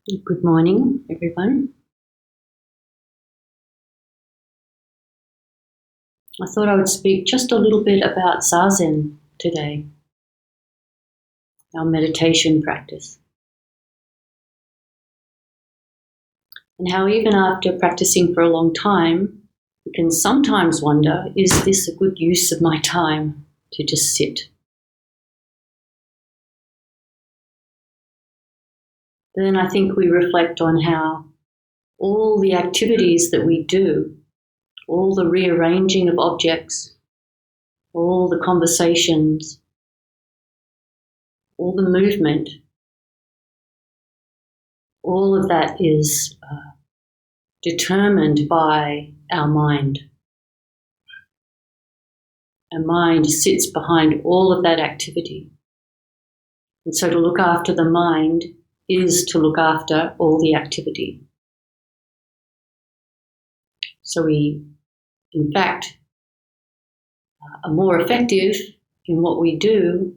Good morning, everyone. I thought I would speak just a little bit about Zazen today, our meditation practice, and how even after practicing for a long time, you can sometimes wonder, is this a good use of my time to just sit? But then I think we reflect on how all the activities that we do, all the rearranging of objects, all the conversations, all the movement, all of that is determined by our mind. Our mind sits behind all of that activity. And so to look after the mind is to look after all the activity. So we, in fact, are more effective in what we do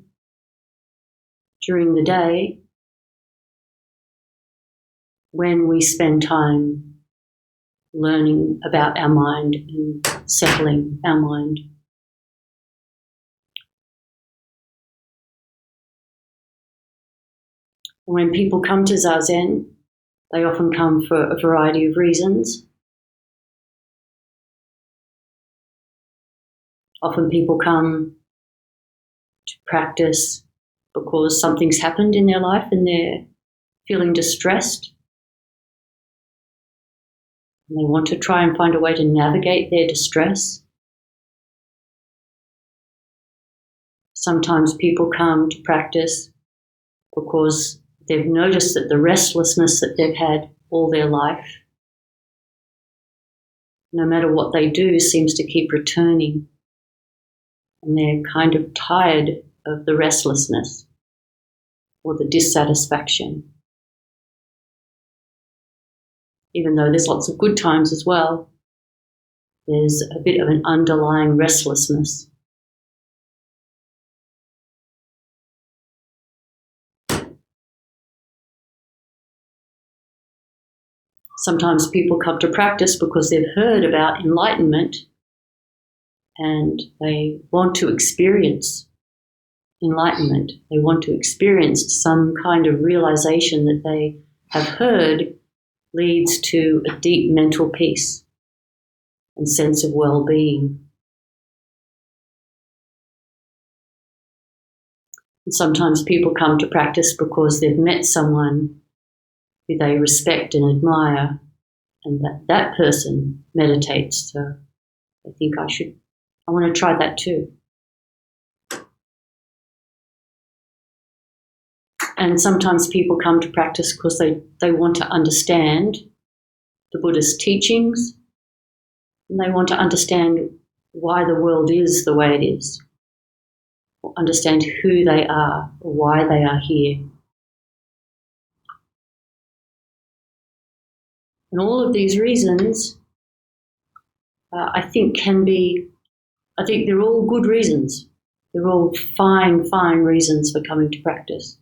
during the day when we spend time learning about our mind and settling our mind. When people come to Zazen, they often come for a variety of reasons. Often people come to practice because something's happened in their life and they're feeling distressed. And they want to try and find a way to navigate their distress. Sometimes people come to practice because they've noticed that the restlessness that they've had all their life, no matter what they do, seems to keep returning. And they're kind of tired of the restlessness or the dissatisfaction. Even though there's lots of good times as well, there's a bit of an underlying restlessness. Sometimes people come to practice because they've heard about enlightenment and they want to experience enlightenment. They want to experience some kind of realization that they have heard leads to a deep mental peace and sense of well-being. And sometimes people come to practice because they've met someone who they respect and admire, and that person meditates. So I think I want to try that too. And sometimes people come to practice because they want to understand the Buddha's teachings, and they want to understand why the world is the way it is, or understand who they are, or why they are here. And all of these reasons, I think they're all good reasons. They're all fine reasons for coming to practice.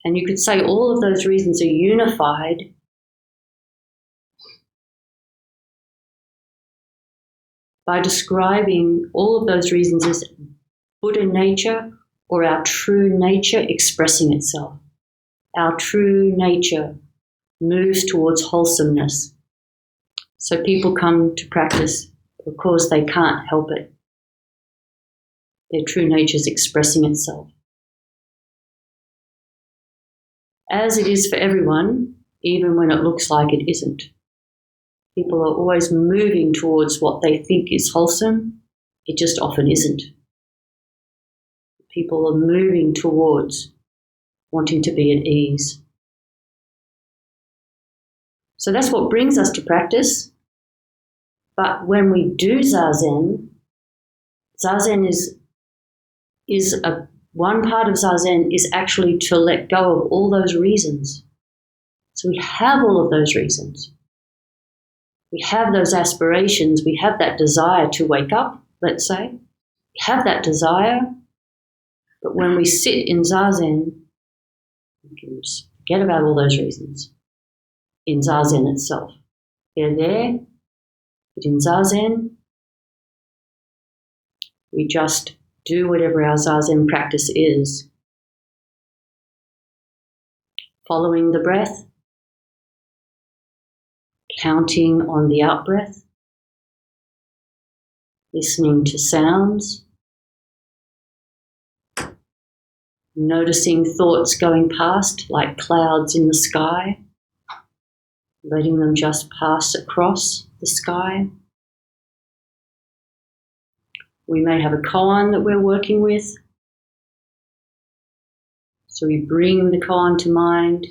And you could say all of those reasons are unified by describing all of those reasons as Buddha nature or our true nature expressing itself. Our true nature moves towards wholesomeness. So people come to practice because they can't help it. Their true nature is expressing itself. As it is for everyone, even when it looks like it isn't. People are always moving towards what they think is wholesome. It just often isn't. People are moving towards wanting to be at ease. So that's what brings us to practice. But when we do Zazen is one part of Zazen is actually to let go of all those reasons. So we have all of those reasons. We have those aspirations. We have that desire to wake up, let's say. We have that desire. But when we sit in Zazen, we Forget about all those reasons in Zazen itself. They're there, but in Zazen, we just do whatever our Zazen practice is. Following the breath, counting on the out-breath, listening to sounds, noticing thoughts going past like clouds in the sky, letting them just pass across the sky. We may have a koan that we're working with, so we bring the koan to mind,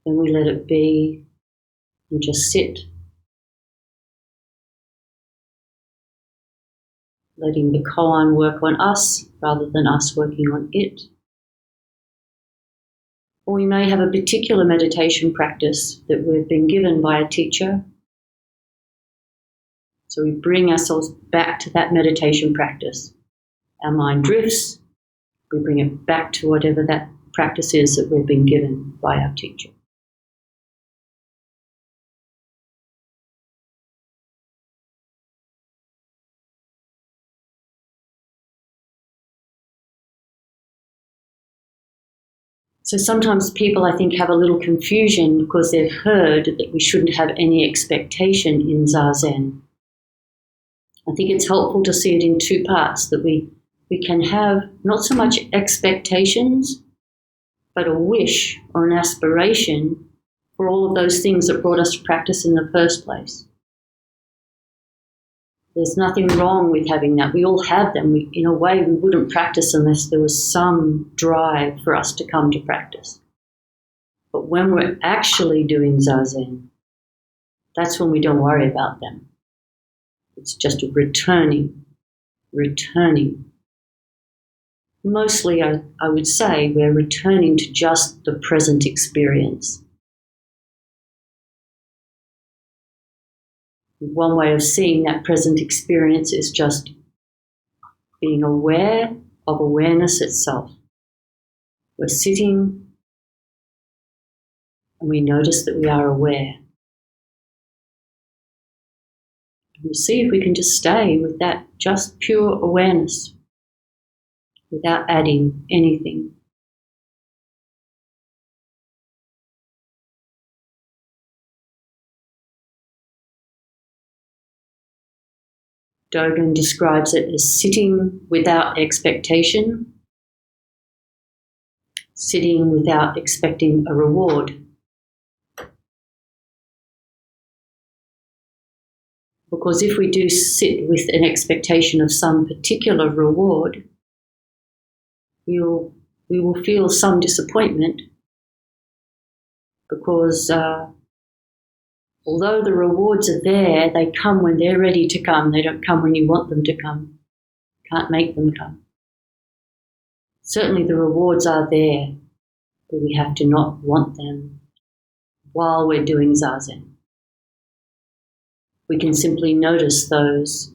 then we let it be and just sit, letting the koan work on us rather than us working on it. Or we may have a particular meditation practice that we've been given by a teacher. So we bring ourselves back to that meditation practice. Our mind drifts, we bring it back to whatever that practice is that we've been given by our teacher. So sometimes people, I think, have a little confusion because they've heard that we shouldn't have any expectation in Zazen. I think it's helpful to see it in two parts, that we can have not so much expectations, but a wish or an aspiration for all of those things that brought us to practice in the first place. There's nothing wrong with having that. We all have them. In a way, we wouldn't practice unless there was some drive for us to come to practice. But when we're actually doing Zazen, that's when we don't worry about them. It's just returning. Mostly, I would say, we're returning to just the present experience. One way of seeing that present experience is just being aware of awareness itself. We're sitting and we notice that we are aware. And we see if we can just stay with that just pure awareness without adding anything. Dogen describes it as sitting without expectation, sitting without expecting a reward. Because if we do sit with an expectation of some particular reward, we will feel some disappointment because although the rewards are there, they come when they're ready to come. They don't come when you want them to come. Can't make them come. Certainly the rewards are there, but we have to not want them while we're doing Zazen. We can simply notice those,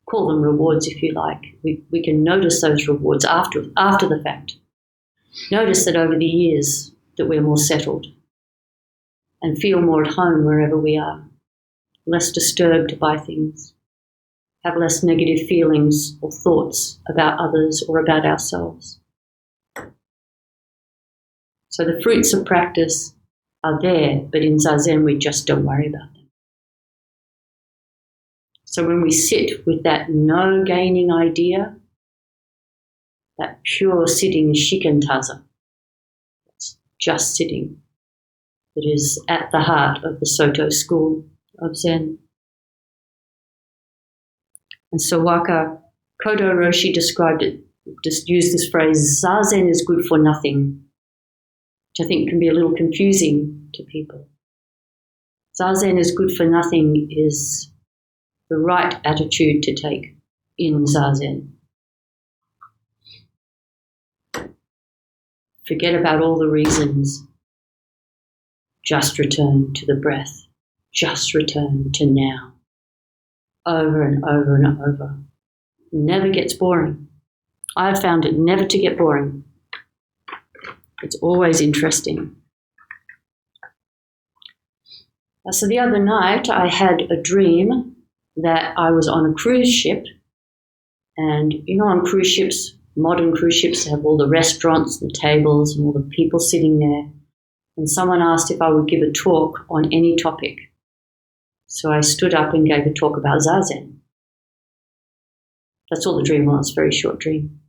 call them rewards if you like. We can notice those rewards after the fact. Notice that over the years that we're more settled and feel more at home wherever we are, less disturbed by things, have less negative feelings or thoughts about others or about ourselves. So the fruits of practice are there, but in Zazen we just don't worry about them. So when we sit with that no gaining idea, that pure sitting shikantaza, it's just sitting, that is at the heart of the Soto school of Zen. And Sawaka Kodo Roshi described it, just used this phrase, Zazen is good for nothing, which I think can be a little confusing to people. Zazen is good for nothing is the right attitude to take in Zazen. Forget about all the reasons. Just return to the breath. Just return to now. Over and over and over. Never gets boring. I've found it never to get boring. It's always interesting. So the other night I had a dream that I was on a cruise ship, and on cruise ships, modern cruise ships have all the restaurants, the tables, and all the people sitting there. And someone asked if I would give a talk on any topic. So I stood up and gave a talk about Zazen. That's all the dream was, a very short dream.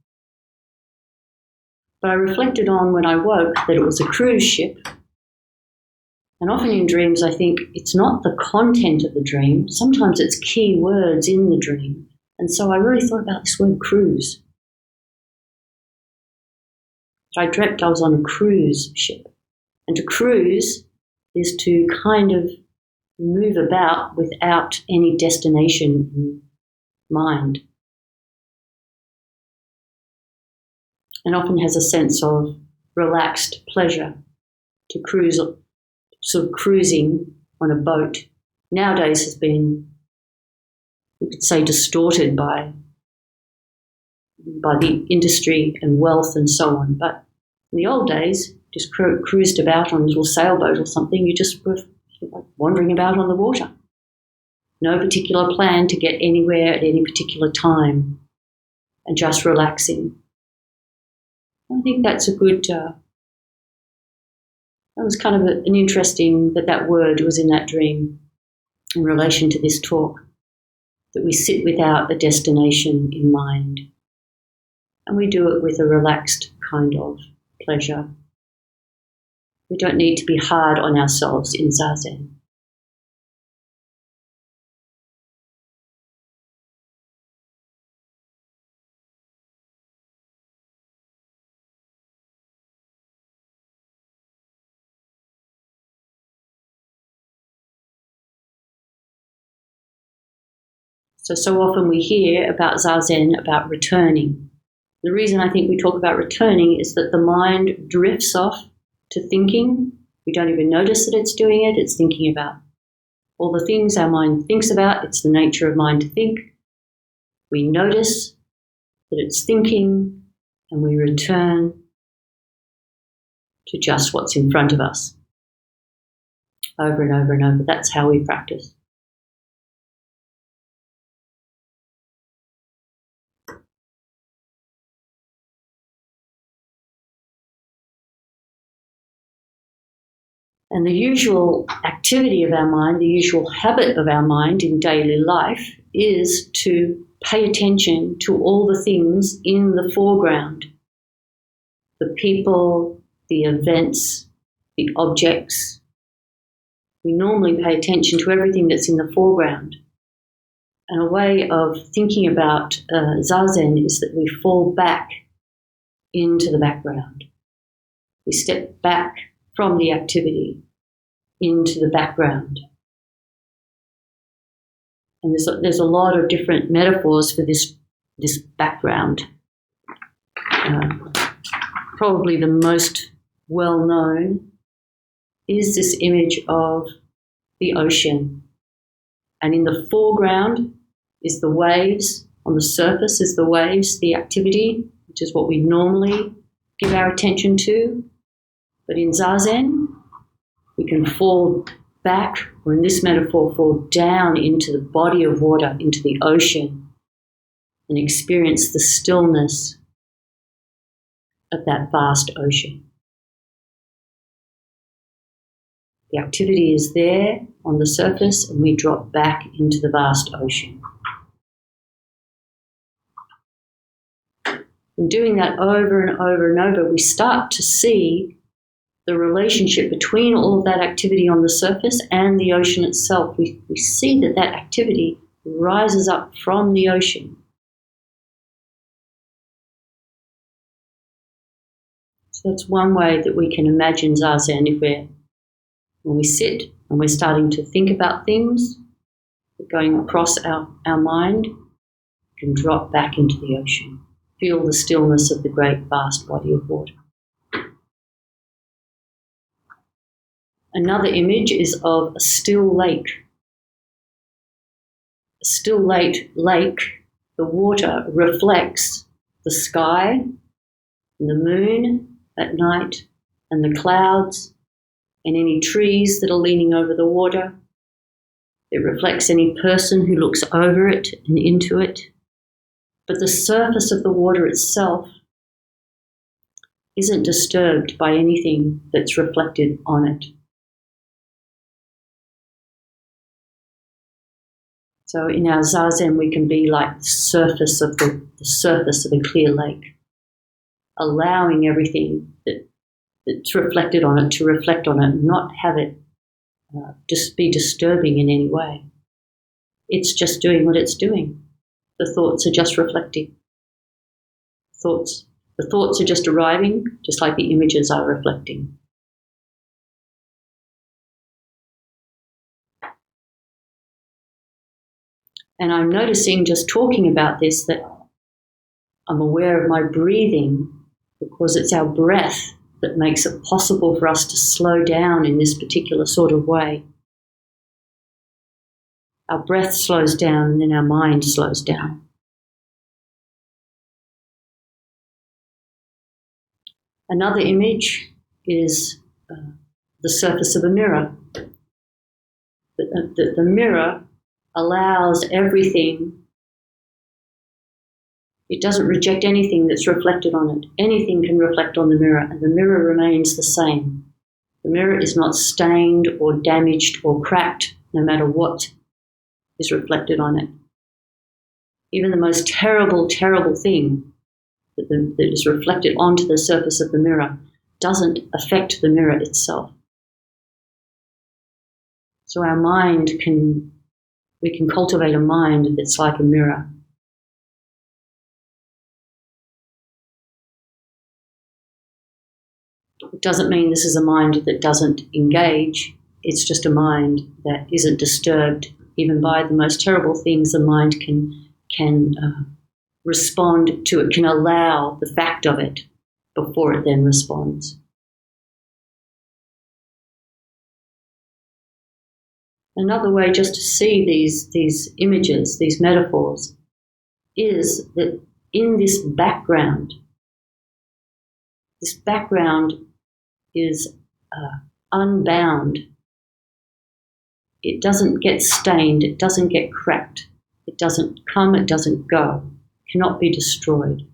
But I reflected on when I woke that it was a cruise ship. And often in dreams I think it's not the content of the dream, sometimes it's key words in the dream. And so I really thought about this word cruise. I dreamt I was on a cruise ship. And to cruise is to kind of move about without any destination in mind. And often has a sense of relaxed pleasure to cruise, sort of cruising on a boat. Nowadays has been, you could say, distorted by the industry and wealth and so on. But in the old days, just cruised about on a little sailboat or something. You just were wandering about on the water. No particular plan to get anywhere at any particular time, and just relaxing. I think that's a good, that was kind of an interesting, that word was in that dream in relation to this talk, that we sit without a destination in mind. And we do it with a relaxed kind of pleasure. We don't need to be hard on ourselves in Zazen. So often we hear about Zazen, about returning. The reason I think we talk about returning is that the mind drifts off to thinking. We don't even notice that it's doing it. It's thinking about all the things our mind thinks about. It's the nature of mind to think. We notice that it's thinking and we return to just what's in front of us over and over and over. That's how we practice. And the usual activity of our mind, the usual habit of our mind in daily life is to pay attention to all the things in the foreground. The people, the events, the objects. We normally pay attention to everything that's in the foreground. And a way of thinking about Zazen is that we fall back into the background. We step back from the activity into the background. And there's a lot of different metaphors for this background. Probably the most well-known is this image of the ocean. And in the foreground is the waves, on the surface is the waves, the activity, which is what we normally give our attention to. But in Zazen, we can fall back, or in this metaphor, fall down into the body of water, into the ocean, and experience the stillness of that vast ocean. The activity is there on the surface, and we drop back into the vast ocean. In doing that over and over and over, we start to see the relationship between all of that activity on the surface and the ocean itself. We see that activity rises up from the ocean. So that's one way that we can imagine Zazen. When we sit and we're starting to think about things, going across our mind, we can drop back into the ocean. Feel the stillness of the great vast body of water. Another image is of a still lake. A still lake, the water reflects the sky and the moon at night and the clouds and any trees that are leaning over the water. It reflects any person who looks over it and into it. But the surface of the water itself isn't disturbed by anything that's reflected on it. So in our Zazen, we can be like the surface of a clear lake, allowing everything that's reflected on it to reflect on it, not have it just be disturbing in any way. It's just doing what it's doing. The thoughts are just reflecting. The thoughts are just arriving, just like the images are reflecting. And I'm noticing, just talking about this, that I'm aware of my breathing, because it's our breath that makes it possible for us to slow down in this particular sort of way. Our breath slows down and then our mind slows down. Another image is the surface of a mirror. The mirror allows everything. It doesn't reject anything that's reflected on it. Anything can reflect on the mirror, and the mirror remains the same. The mirror is not stained or damaged or cracked, no matter what is reflected on it. Even the most terrible, terrible thing that is reflected onto the surface of the mirror doesn't affect the mirror itself. So our mind we can cultivate a mind that's like a mirror. It doesn't mean this is a mind that doesn't engage. It's just a mind that isn't disturbed even by the most terrible things. The mind can respond to it, can allow the fact of it before it then responds. Another way just to see these images, these metaphors, is that in this background is unbound. It doesn't get stained, it doesn't get cracked, it doesn't come, it doesn't go, it cannot be destroyed.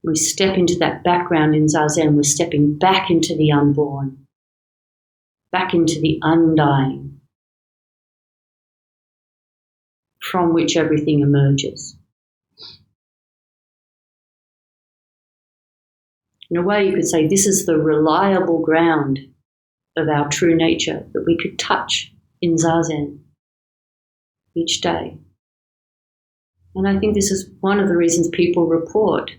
We step into that background in Zazen, we're stepping back into the unborn, back into the undying, from which everything emerges. In a way, you could say this is the reliable ground of our true nature that we could touch in Zazen each day. And I think this is one of the reasons people report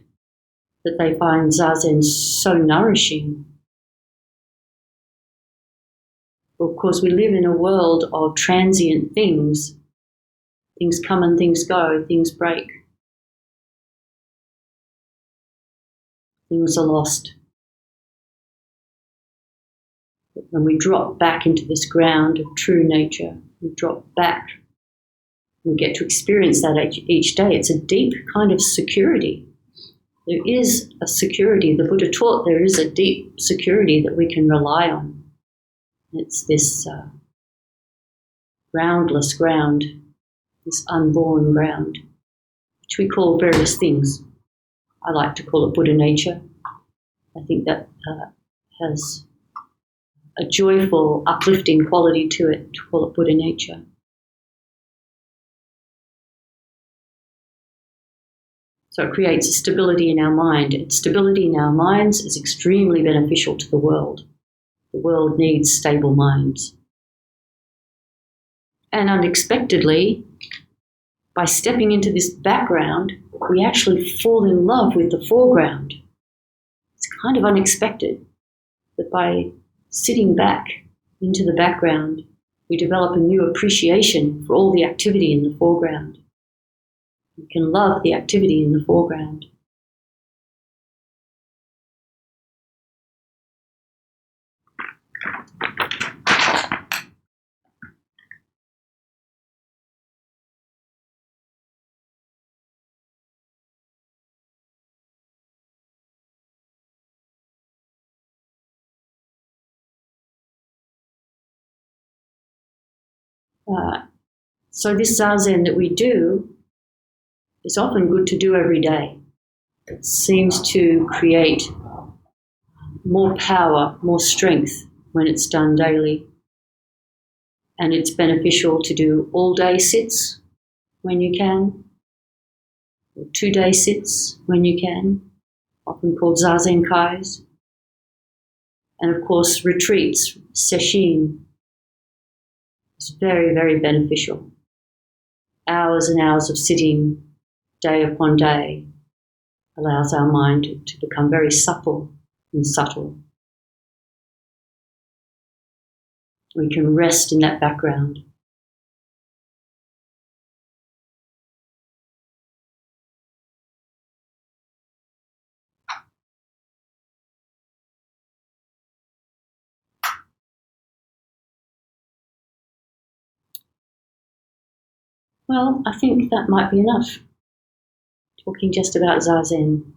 that they find Zazen so nourishing. Of course, we live in a world of transient things. Things come and things go, things break. Things are lost. But when we drop back into this ground of true nature, we drop back. We get to experience that each day. It's a deep kind of security. There is a security. The Buddha taught there is a deep security that we can rely on. It's this groundless ground, this unborn ground, which we call various things. I like to call it Buddha nature. I think that has a joyful, uplifting quality to it, to call it Buddha nature. So it creates a stability in our mind. And stability in our minds is extremely beneficial to the world. The world needs stable minds. And unexpectedly, by stepping into this background, we actually fall in love with the foreground. It's kind of unexpected that by sitting back into the background, we develop a new appreciation for all the activity in the foreground. We can love the activity in the foreground. So this Zazen that we do is often good to do every day. It seems to create more power, more strength when it's done daily. And it's beneficial to do all-day sits when you can, or 2-day sits when you can, often called Zazen Kais. And of course, retreats, sesshin, is very, very beneficial. Hours and hours of sitting, day upon day, allows our mind to become very supple and subtle. We can rest in that background. Well, I think that might be enough, talking just about Zazen.